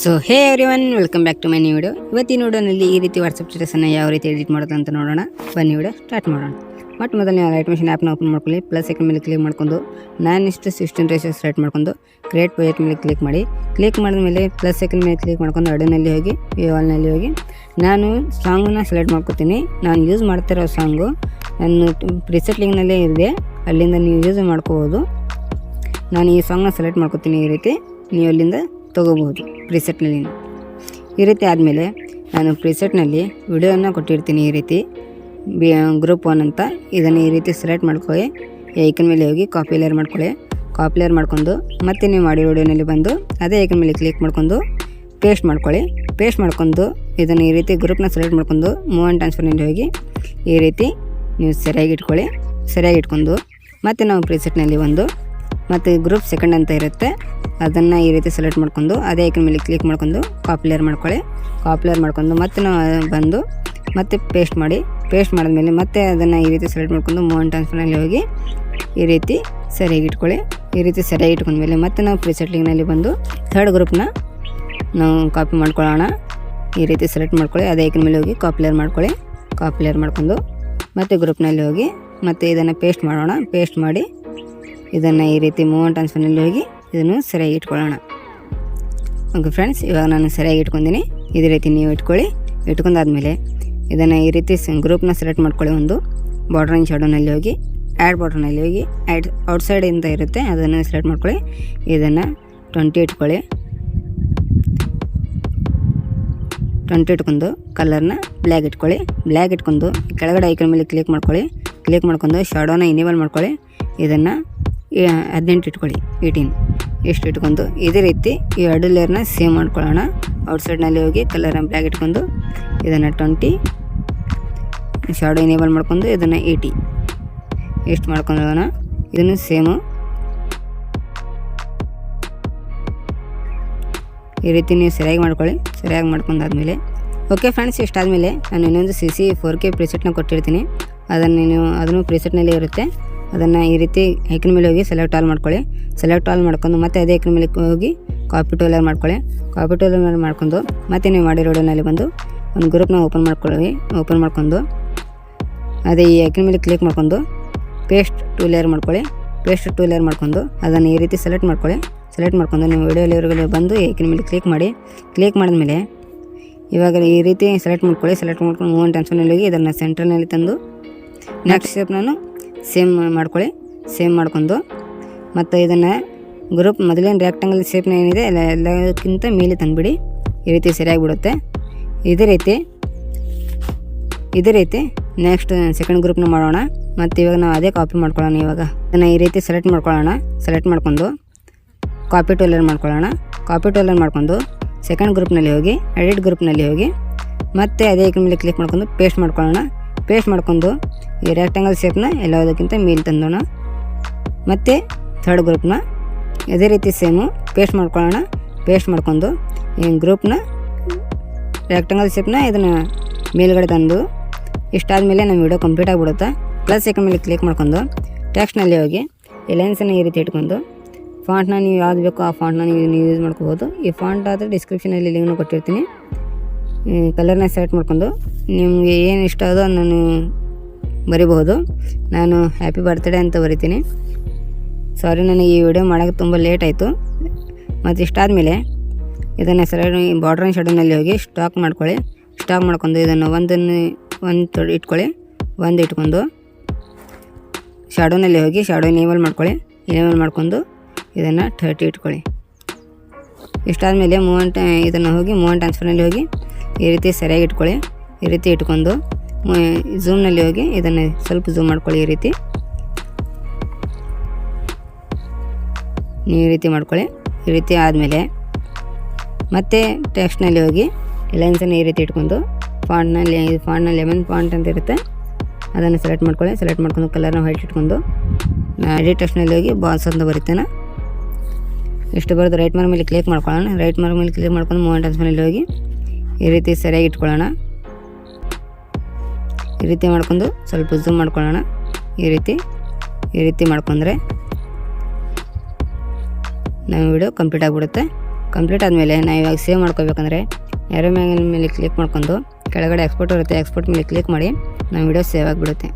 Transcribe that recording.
So hey everyone, welcome back to my new video. ಇವತ್ತಿನ ವಿಡಿಯೋನಲ್ಲಿ ಈ ರೀತಿ ವಾಟ್ಸಪ್ ಸ್ಟೇಟಸನ್ನು ಯಾವ ರೀತಿ ಎಡಿಟ್ ಮಾಡೋದು ಅಂತ ನೋಡೋಣ. ಬನ್ನಿ ವಿಡಿಯೋ ಸ್ಟಾರ್ಟ್ ಮಾಡೋಣ. ಮೊದಲು ನೀವು ಅಲೈಟ್ ಮಿಷನ್ ಆ್ಯಪ್ನ ಓಪನ್ ಮಾಡ್ಕೊಳ್ಳಿ. ಪ್ಲಸ್ ಐಕನ್ ಮೇಲೆ ಕ್ಲಿಕ್ ಮಾಡ್ಕೊಂಡು 9:16 ರೇಷಿಯೋ ಸೆಲೆಕ್ಟ್ ಮಾಡ್ಕೊಂಡು ಕ್ರಿಯೇಟ್ ಪ್ರಾಜೆಕ್ಟ್ ಮೇಲೆ ಕ್ಲಿಕ್ ಮಾಡಿ. ಕ್ಲಿಕ್ ಮಾಡಿದ ಮೇಲೆ ಪ್ಲಸ್ ಐಕನ್ ಮೇಲೆ ಕ್ಲಿಕ್ ಮಾಡ್ಕೊಂಡು ಅಡ್ನಲ್ಲಿ ಹೋಗಿ ವಾಲ್ನಲ್ಲಿ ಹೋಗಿ ನಾನು ಸಾಂಗನ್ನು ಸೆಲೆಕ್ಟ್ ಮಾಡ್ಕೊತೀನಿ. ನಾನು ಯೂಸ್ ಮಾಡ್ತಿರೋ ಸಾಂಗು ನನ್ನ ಪ್ರಿಸೆಟ್ ಲಿಂಕ್ನಲ್ಲೇ ಇದೆ, ಅಲ್ಲಿಂದ ನೀವು ಯೂಸ್ ಮಾಡ್ಕೋಬೋದು. ನಾನು ಈ ಸಾಂಗ್ನ ಸೆಲೆಕ್ಟ್ ಮಾಡ್ಕೊತೀನಿ. ಈ ರೀತಿ ನೀವು ಅಲ್ಲಿಂದ ತೊಗೋಬೋದು ಪ್ರಿಸೆಟ್ನಲ್ಲಿ. ಈ ರೀತಿ ಆದಮೇಲೆ ನಾನು ಪ್ರಿಸೆಟ್ನಲ್ಲಿ ವಿಡಿಯೋನ ಕೊಟ್ಟಿರ್ತೀನಿ. ಈ ರೀತಿ ಗ್ರೂಪ್ 1 ಅಂತ ಇದನ್ನು ಈ ರೀತಿ ಸೆಲೆಕ್ಟ್ ಮಾಡ್ಕೊಳ್ಳಿ. ಐಕನ್ ಮೇಲೆ ಹೋಗಿ ಕಾಪಿ ಲೇಯರ್ ಮಾಡ್ಕೊಳ್ಳಿ. ಕಾಪಿ ಲೇಯರ್ ಮಾಡ್ಕೊಂಡು ಮತ್ತೆ ನೀವು ಮಾಡಿರೋ ವಿಡಿಯೋನಲ್ಲಿ ಬಂದು ಅದೇ ಐಕನ್ ಮೇಲೆ ಕ್ಲಿಕ್ ಮಾಡ್ಕೊಂಡು ಪೇಸ್ಟ್ ಮಾಡ್ಕೊಳ್ಳಿ. ಪೇಸ್ಟ್ ಮಾಡ್ಕೊಂಡು ಇದನ್ನು ಈ ರೀತಿ ಗ್ರೂಪ್ನ ಸೆಲೆಕ್ಟ್ ಮಾಡ್ಕೊಂಡು ಮೂವ್ ಆ್ಯಂಡ್ ಟ್ರಾನ್ಸ್ಫರ್ನಲ್ಲಿ ಹೋಗಿ ಈ ರೀತಿ ನೀವು ಸರಿಯಾಗಿ ಇಟ್ಕೊಳ್ಳಿ. ಸರಿಯಾಗಿ ಇಟ್ಕೊಂಡು ಮತ್ತು ನಾವು ಪ್ರಿಸೆಟ್ನಲ್ಲಿ ಒಂದು ಮತ್ತು ಗ್ರೂಪ್ ಸೆಕೆಂಡ್ ಅಂತ ಇರುತ್ತೆ, ಅದನ್ನು ಈ ರೀತಿ ಸೆಲೆಕ್ಟ್ ಮಾಡ್ಕೊಂಡು ಅದೇ ಐಕನ್ ಮೇಲೆ ಕ್ಲಿಕ್ ಮಾಡ್ಕೊಂಡು ಕಾಪಿ ಲೇಯರ್ ಮಾಡ್ಕೊಳ್ಳಿ. ಕಾಪಿ ಲೇಯರ್ ಮಾಡ್ಕೊಂಡು ಮತ್ತೆ ನಾವು ಬಂದು ಮತ್ತೆ ಪೇಸ್ಟ್ ಮಾಡಿ. ಪೇಸ್ಟ್ ಮಾಡಿದ್ಮೇಲೆ ಮತ್ತೆ ಅದನ್ನು ಈ ರೀತಿ ಸೆಲೆಕ್ಟ್ ಮಾಡ್ಕೊಂಡು ಮೂವ್ ಆ್ಯಂಡ್ ಟ್ರಾನ್ಸ್ಫರ್ನಲ್ಲಿ ಹೋಗಿ ಈ ರೀತಿ ಸರಿಯಾಗಿ ಇಟ್ಕೊಳ್ಳಿ. ಈ ರೀತಿ ಸರಿಯಾಗಿ ಇಟ್ಕೊಂಡ್ಮೇಲೆ ಮತ್ತೆ ನಾವು ಪ್ರಿಸೆಟ್ ಲಿಂಕ್ನಲ್ಲಿ ಬಂದು ಥರ್ಡ್ ಗ್ರೂಪ್ನ ನಾವು ಕಾಪಿ ಮಾಡ್ಕೊಳ್ಳೋಣ. ಈ ರೀತಿ ಸೆಲೆಕ್ಟ್ ಮಾಡ್ಕೊಳ್ಳಿ. ಅದೇ ಐಕನ್ ಮೇಲೆ ಹೋಗಿ ಕಾಪಿ ಲೇಯರ್ ಮಾಡ್ಕೊಳ್ಳಿ. ಕಾಪಿ ಲೇಯರ್ ಮಾಡ್ಕೊಂಡು ಮತ್ತೆ ಗ್ರೂಪ್ನಲ್ಲಿ ಹೋಗಿ ಮತ್ತೆ ಇದನ್ನು ಪೇಸ್ಟ್ ಮಾಡೋಣ. ಪೇಸ್ಟ್ ಮಾಡಿ ಇದನ್ನು ಈ ರೀತಿ ಮೂವ್ ಆ್ಯಂಡ್ ಟ್ರಾನ್ಸ್ಫರ್ನಲ್ಲಿ ಹೋಗಿ ಇದನ್ನು ಸರಿಯಾಗಿ ಇಟ್ಕೊಳ್ಳೋಣ. ಓಕೆ ಫ್ರೆಂಡ್ಸ್, ಇವಾಗ ನಾನು ಸರಿಯಾಗಿ ಇಟ್ಕೊಂಡಿನಿ. ಇದೇ ರೀತಿ ನೀವು ಇಟ್ಕೊಳ್ಳಿ. ಇಟ್ಕೊಂಡಾದ್ಮೇಲೆ ಇದನ್ನು ಈ ರೀತಿ ಗ್ರೂಪ್ನ ಸೆಲೆಕ್ಟ್ ಮಾಡ್ಕೊಳ್ಳಿ. ಒಂದು ಬಾರ್ಡರ್ ಆ್ಯಂಡ್ ಶಾಡೋನಲ್ಲಿ ಹೋಗಿ ಆ್ಯಡ್ ಬಾರ್ಡರ್ನಲ್ಲಿ ಹೋಗಿ ಔಟ್ಸೈಡ್ ಅಂತ ಇರುತ್ತೆ, ಅದನ್ನು ಸೆಲೆಕ್ಟ್ ಮಾಡ್ಕೊಳ್ಳಿ. ಇದನ್ನು 20 ಇಟ್ಕೊಳ್ಳಿ. 20 ಇಟ್ಕೊಂಡು ಕಲರ್ನ ಬ್ಲ್ಯಾಕ್ ಇಟ್ಕೊಳ್ಳಿ. ಬ್ಲ್ಯಾಕ್ ಇಟ್ಕೊಂಡು ಕೆಳಗಡೆ ಐಕನ್ ಮೇಲೆ ಕ್ಲಿಕ್ ಮಾಡ್ಕೊಳ್ಳಿ. ಕ್ಲಿಕ್ ಮಾಡ್ಕೊಂಡು ಶಾಡೋನ ಇನೇಬಲ್ ಮಾಡ್ಕೊಳ್ಳಿ. ಇದನ್ನು 18 ಇಟ್ಕೊಳ್ಳಿ. 18 ಎಷ್ಟು ಇಟ್ಕೊಂಡು ಇದೇ ರೀತಿ ಈ ಎರಡು ಲೇಯರ್ನ ಸೇವ್ ಮಾಡ್ಕೊಳ್ಳೋಣ. ಔಟ್ಸೈಡ್ನಲ್ಲಿ ಹೋಗಿ ಕಲರ್ನ ಬ್ಲ್ಯಾಕ್ ಇಟ್ಕೊಂಡು ಇದನ್ನು 20 ಶಾಡೋ ಇನೇಬಲ್ ಮಾಡ್ಕೊಂಡು ಇದನ್ನು 80 ಎಷ್ಟು ಮಾಡ್ಕೊಳ್ಳೋಣ. ಇದನ್ನು ಸೇಮು ಈ ರೀತಿ ನೀವು ಸರಿಯಾಗಿ ಮಾಡ್ಕೊಳ್ಳಿ. ಸರಿಯಾಗಿ ಮಾಡ್ಕೊಂಡಾದ್ಮೇಲೆ ಓಕೆ ಫ್ರೆಂಡ್ಸ್, ಇಷ್ಟಾದಮೇಲೆ ನಾನು ಇನ್ನೊಂದು CC 4K ಪ್ರಿಸೆಟ್ನ ಕೊಟ್ಟಿರ್ತೀನಿ. ಅದನ್ನು ಪ್ರಿಸೆಟ್ನಲ್ಲಿ ಇರುತ್ತೆ. ಅದನ್ನು ಈ ರೀತಿ ಐಕನ್ ಮೇಲೆ ಹೋಗಿ ಸೆಲೆಕ್ಟ್ ಆಲ್ ಮಾಡ್ಕೊಳ್ಳಿ. ಸೆಲೆಕ್ಟ್ ಆಲ್ ಮಾಡ್ಕೊಂಡು ಮತ್ತೆ ಅದೇ ಐಕನ್ ಮೇಲೆ ಹೋಗಿ ಕಾಪಿ ಟು ಲೇಯರ್ ಮಾಡ್ಕೊಳ್ಳಿ. ಕಾಪಿ ಟು ಲೇಯರ್ ಮಾಡ್ಕೊಂಡು ಮತ್ತೆ ನೀವು ಮಾಡಿರೋ ವಿಡಿಯೋನಲ್ಲಿ ಬಂದು ಒಂದು ಗ್ರೂಪ್ನ ಓಪನ್ ಮಾಡ್ಕೊಳ್ಳಿ. ಓಪನ್ ಮಾಡ್ಕೊಂಡು ಅದೇ ಈ ಐಕನ್ ಮೇಲೆ ಕ್ಲಿಕ್ ಮಾಡ್ಕೊಂಡು ಪೇಸ್ಟ್ ಟು ಲೇಯರ್ ಮಾಡ್ಕೊಳ್ಳಿ. ಪೇಸ್ಟ್ ಟು ಲೇಯರ್ ಮಾಡ್ಕೊಂಡು ಅದನ್ನು ಈ ರೀತಿ ಸೆಲೆಕ್ಟ್ ಮಾಡ್ಕೊಳ್ಳಿ. ಸೆಲೆಕ್ಟ್ ಮಾಡ್ಕೊಂಡು ನೀವು ವಿಡಿಯೋಲಿ ಬಂದು ಐಕನ್ ಮೇಲೆ ಕ್ಲಿಕ್ ಮಾಡಿ. ಕ್ಲಿಕ್ ಮಾಡಿದ್ಮೇಲೆ ಇವಾಗ ಈ ರೀತಿ ಸೆಲೆಕ್ಟ್ ಮಾಡ್ಕೊಳ್ಳಿ. ಸೆಲೆಕ್ಟ್ ಮಾಡ್ಕೊಂಡು ಮೂವ್ ಆ್ಯಂಡ್ ಟ್ರಾನ್ಸ್ಫರ್ನಲ್ಲಿ ಹೋಗಿ ಇದನ್ನು ಸೆಂಟ್ರನಲ್ಲಿ ತಂದು ನೆಕ್ಸ್ಟ್ ಸ್ಟೆಪ್ ನಾನು ಸೇಮ್ ಮಾಡ್ಕೊಳ್ಳಿ. ಸೇಮ್ ಮಾಡ್ಕೊಂಡು ಮತ್ತು ಇದನ್ನು ಗ್ರೂಪ್ ಮೊದಲೇನು ರೆಕ್ಟಾಂಗಲ್ ಶೇಪ್ನ ಏನಿದೆ ಎಲ್ಲಕ್ಕಿಂತ ಮೇಲೆ ತಂದುಬಿಡಿ. ಈ ರೀತಿ ಸರಿಯಾಗಿ ಬಿಡುತ್ತೆ. ಇದೇ ರೀತಿ ನೆಕ್ಸ್ಟ್ ಸೆಕೆಂಡ್ ಗ್ರೂಪ್ನ ಮಾಡೋಣ. ಮತ್ತು ಇವಾಗ ನಾವು ಅದೇ ಕಾಪಿ ಮಾಡ್ಕೊಳ್ಳೋಣ. ಇವಾಗ ಇದನ್ನು ಈ ರೀತಿ ಸೆಲೆಕ್ಟ್ ಮಾಡ್ಕೊಳ್ಳೋಣ. ಸೆಲೆಕ್ಟ್ ಮಾಡ್ಕೊಂಡು ಕಾಪಿ ಟು ಲೇಯರ್ ಮಾಡ್ಕೊಳ್ಳೋಣ. ಕಾಪಿ ಟು ಲೇಯರ್ ಮಾಡ್ಕೊಂಡು ಸೆಕೆಂಡ್ ಗ್ರೂಪ್ನಲ್ಲಿ ಹೋಗಿ ಎಡಿಟ್ ಗ್ರೂಪ್ನಲ್ಲಿ ಹೋಗಿ ಮತ್ತೆ ಅದೇ ಐಕನ್ ಮೇಲೆ ಕ್ಲಿಕ್ ಮಾಡ್ಕೊಂಡು ಪೇಸ್ಟ್ ಮಾಡ್ಕೊಳ್ಳೋಣ. ಪೇಸ್ಟ್ ಮಾಡ್ಕೊಂಡು ಈ ರೆಕ್ಟಾಂಗಲ್ ಶೇಪ್ನ ಎಲ್ಲದಕ್ಕಿಂತ ಮೇಲೆ ತಂದೋಣ. ಮತ್ತು ಥರ್ಡ್ ಗ್ರೂಪ್ನ ಇದೇ ರೀತಿ ಸೇಮು ಪೇಸ್ಟ್ ಮಾಡ್ಕೊಳ್ಳೋಣ. ಪೇಸ್ಟ್ ಮಾಡ್ಕೊಂಡು ಈ ಗ್ರೂಪ್ನ ರೆಕ್ಟಾಂಗಲ್ ಶೇಪ್ನ ಇದನ್ನು ಮೇಲ್ಗಡೆ ತಂದು ಇಷ್ಟಾದಮೇಲೆ ನಮ್ಮ ವಿಡಿಯೋ ಕಂಪ್ಲೀಟ್ ಆಗಿಬಿಡುತ್ತೆ. ಪ್ಲಸ್ ಐಕನ್ ಮೇಲೆ ಕ್ಲಿಕ್ ಮಾಡ್ಕೊಂಡು ಟೆಕ್ಸ್ಟ್ನಲ್ಲಿ ಹೋಗಿ ಈ ಲೈನ್ಸನ್ನು ಈ ರೀತಿ ಇಟ್ಕೊಂಡು ಫಾಂಟ್ನ ನೀವು ಯಾವ್ದು ಬೇಕೋ ಆ ಫಾಂಟ್ನ ನೀವು ಯೂಸ್ ಮಾಡ್ಕೋಬೋದು. ಈ ಫಾಂಟ್ ಆದರೆ ಡಿಸ್ಕ್ರಿಪ್ಷನಲ್ಲಿ ಲಿಂಕ್ನ ಕೊಟ್ಟಿರ್ತೀನಿ. ಕಲರ್ನ ಸೆಲೆಕ್ಟ್ ಮಾಡ್ಕೊಂಡು ನಿಮಗೆ ಏನು ಇಷ್ಟ ಆದೋ ನಾನು ಬರಿಬಹುದು. ನಾನು ಹ್ಯಾಪಿ ಬರ್ತ್ಡೇ ಅಂತ ಬರಿತೀನಿ. ಸಾರಿ, ನನಗೆ ಈ ವಿಡಿಯೋ ಮಾಡೋಕ್ಕೆ ತುಂಬ ಲೇಟ್ ಆಯಿತು. ಮತ್ತು ಇಷ್ಟಾದಮೇಲೆ ಇದನ್ನು ಸೆಲೆಕ್ಟ್ ಬಾರ್ಡರ್ ಆ್ಯಂಡ್ ಶಾಡೋನಲ್ಲಿ ಹೋಗಿ ಸ್ಟಾಕ್ ಮಾಡ್ಕೊಳ್ಳಿ. ಸ್ಟಾಕ್ ಮಾಡ್ಕೊಂಡು ಇದನ್ನು ಒಂದು ಇಟ್ಕೊಳ್ಳಿ. ಒಂದು ಇಟ್ಕೊಂಡು ಶಾಡೋನಲ್ಲಿ ಹೋಗಿ ಶಾಡೋ ಇನೇಬಲ್ ಮಾಡ್ಕೊಳ್ಳಿ. ಇನೇಬಲ್ ಮಾಡ್ಕೊಂಡು ಇದನ್ನು 30 ಇಟ್ಕೊಳ್ಳಿ. ಇಷ್ಟಾದಮೇಲೆ ಇದನ್ನು ಹೋಗಿ ಮೂವ್ ಆ್ಯಂಡ್ ಟ್ರಾನ್ಸ್ಫರ್ನಲ್ಲಿ ಹೋಗಿ ಈ ರೀತಿ ಸರಿಯಾಗಿ ಇಟ್ಕೊಳ್ಳಿ. ಈ ರೀತಿ ಇಟ್ಕೊಂಡು ಝೂಮ್ನಲ್ಲಿ ಹೋಗಿ ಇದನ್ನು ಸ್ವಲ್ಪ ಝೂಮ್ ಮಾಡ್ಕೊಳ್ಳಿ. ಈ ರೀತಿ ನೀವು ಈ ರೀತಿ ಮಾಡ್ಕೊಳ್ಳಿ. ಈ ರೀತಿ ಆದಮೇಲೆ ಮತ್ತು ಟೆಕ್ಸ್ಟ್ನಲ್ಲಿ ಹೋಗಿ ಲೈನ್ಸನ್ನು ಈ ರೀತಿ ಇಟ್ಕೊಂಡು ಫಾಂಟ್ನ ಲೆಮನ್ ಫಾಂಟ್ ಅಂತ ಇರುತ್ತೆ, ಅದನ್ನು ಸೆಲೆಕ್ಟ್ ಮಾಡ್ಕೊಳ್ಳಿ. ಸೆಲೆಕ್ಟ್ ಮಾಡ್ಕೊಂಡು ಕಲರ್ನ ವೈಟ್ ಇಟ್ಕೊಂಡು ಎಡಿಟ್ ಟೆಕ್ಸ್ಟ್ನಲ್ಲಿ ಹೋಗಿ ಬಾಲ್ಸ್ ಅಂತ ಬರುತ್ತೇನೆ, ಇಷ್ಟು ಬರೋದು ರೈಟ್ ಮಾರ್ಕ್ ಮೇಲೆ ಕ್ಲಿಕ್ ಮಾಡ್ಕೊಳ್ಳೋಣ. ರೈಟ್ ಮಾರ್ಕ್ ಮೇಲೆ ಕ್ಲಿಕ್ ಮಾಡ್ಕೊಂಡು ಮೂವ್ ಆ್ಯಂಡ್ ಮೇಲೆ ಹೋಗಿ ಈ ರೀತಿ ಸರಿಯಾಗಿ ಇಟ್ಕೊಳ್ಳೋಣ. ಈ ರೀತಿ ಮಾಡ್ಕೊಂಡು ಸ್ವಲ್ಪ ಝೂಮ್ ಮಾಡ್ಕೊಳ್ಳೋಣ. ಈ ರೀತಿ ಮಾಡ್ಕೊಂಡ್ರೆ ನಮ್ಮ ವಿಡಿಯೋ ಕಂಪ್ಲೀಟ್ ಆಗಿಬಿಡುತ್ತೆ. ಕಂಪ್ಲೀಟ್ ಆದಮೇಲೆ ನಾವು ಇವಾಗ ಸೇವ್ ಮಾಡ್ಕೋಬೇಕಂದ್ರೆ ಯಾರೋ ಮೇಲೆ ಕ್ಲಿಕ್ ಮಾಡ್ಕೊಂಡು ಕೆಳಗಡೆ ಎಕ್ಸ್ಪೋರ್ಟ್ ಇರುತ್ತೆ, ಎಕ್ಸ್ಪೋರ್ಟ್ ಮೇಲೆ ಕ್ಲಿಕ್ ಮಾಡಿ ನಮ್ಮ ವಿಡಿಯೋ ಸೇವ್ ಆಗಿಬಿಡುತ್ತೆ.